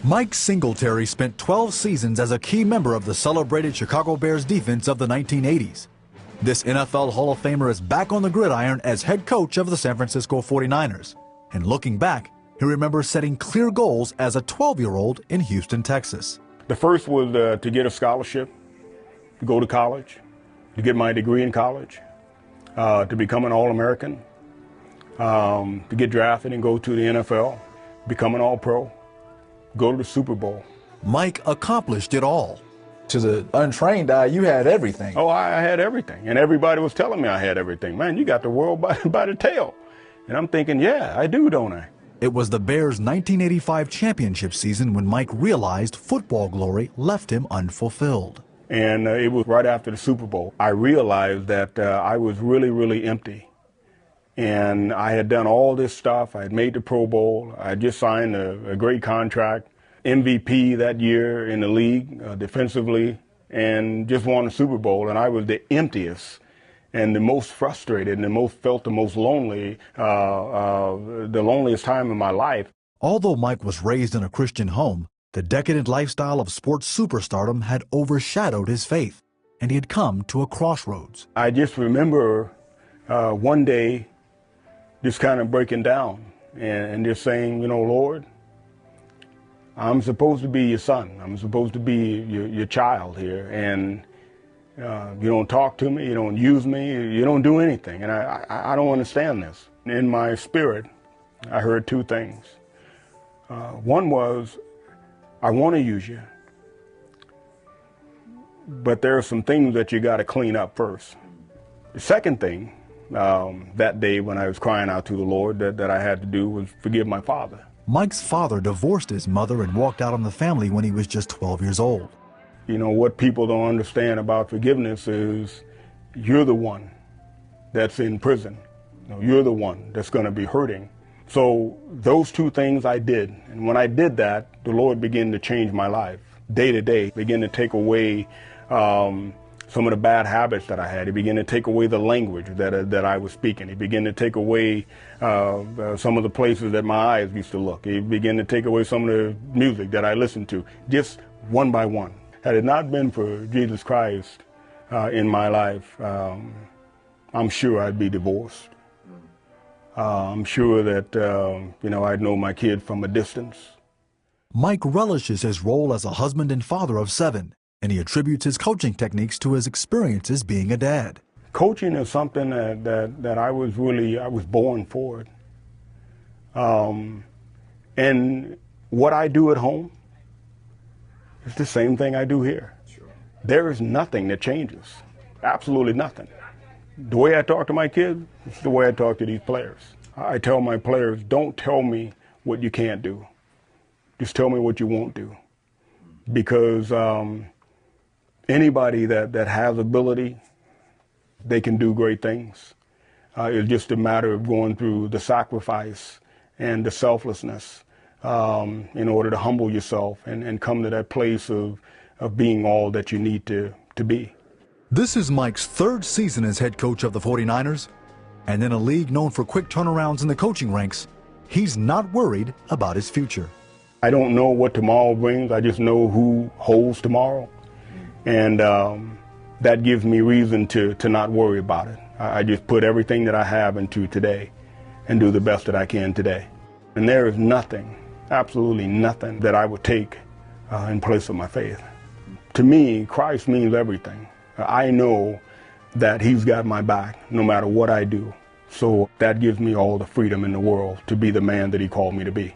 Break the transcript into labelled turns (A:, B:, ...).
A: Mike Singletary spent 12 seasons as a key member of the celebrated Chicago Bears defense of the 1980s. This NFL Hall of Famer is back on the gridiron as head coach of the San Francisco 49ers. And looking back, he remembers setting clear goals as a 12-year-old in Houston, Texas.
B: The first was to get a scholarship, to go to college, to get my degree in college, to become an All-American, to get drafted and go to the NFL, become an All-Pro, go to the Super Bowl.
A: Mike accomplished it all.
C: To the untrained eye, you had everything.
B: Oh, I had everything. And everybody was telling me I had everything. Man, you got the world by the tail. And I'm thinking, yeah, I do, don't I?
A: It was the Bears' 1985 championship season when Mike realized football glory left him unfulfilled.
B: And it was right after the Super Bowl. I realized that I was really, really empty. And I had done all this stuff. I had made the Pro Bowl. I had just signed a great contract. MVP that year in the league defensively, and just won the Super Bowl. And I was the emptiest and the most frustrated and felt the most lonely, the loneliest time in my life.
A: Although Mike was raised in a Christian home, the decadent lifestyle of sports superstardom had overshadowed his faith, and he had come to a crossroads.
B: I just remember one day just kind of breaking down and just saying, you know, Lord, I'm supposed to be your son. I'm supposed to be your child here. And you don't talk to me, you don't use me, you don't do anything. And I don't understand this. In my spirit, I heard two things. One was, I want to use you, but there are some things that you got to clean up first. The second thing, that day when I was crying out to the Lord that I had to do was forgive my father.
A: Mike's father divorced his mother and walked out on the family when he was just 12 years old.
B: You know, what people don't understand about forgiveness is you're the one that's in prison. You know, you're the one that's going to be hurting. So those two things I did. And when I did that, the Lord began to change my life day to day, began to take away some of the bad habits that I had. He began to take away the language that I was speaking. He began to take away some of the places that my eyes used to look. He began to take away some of the music that I listened to, just one by one. Had it not been for Jesus Christ in my life, I'm sure I'd be divorced. I'm sure that, you know, I'd know my kid from a distance.
A: Mike relishes his role as a husband and father of 7. And he attributes his coaching techniques to his experiences being a dad.
B: Coaching is something that I was born for it. And what I do at home is the same thing I do here. Sure. There is nothing that changes, absolutely nothing. The way I talk to my kids is the way I talk to these players. I tell my players, don't tell me what you can't do. Just tell me what you won't do. Because anybody that has ability, they can do great things. It's just a matter of going through the sacrifice and the selflessness in order to humble yourself and come to that place of being all that you need to be.
A: This is Mike's 3rd season as head coach of the 49ers. And in a league known for quick turnarounds in the coaching ranks, he's not worried about his future.
B: I don't know what tomorrow brings. I just know who holds tomorrow. And that gives me reason to not worry about it. I just put everything that I have into today and do the best that I can today. And there is nothing, absolutely nothing, that I would take in place of my faith. To me, Christ means everything. I know that he's got my back no matter what I do. So that gives me all the freedom in the world to be the man that he called me to be.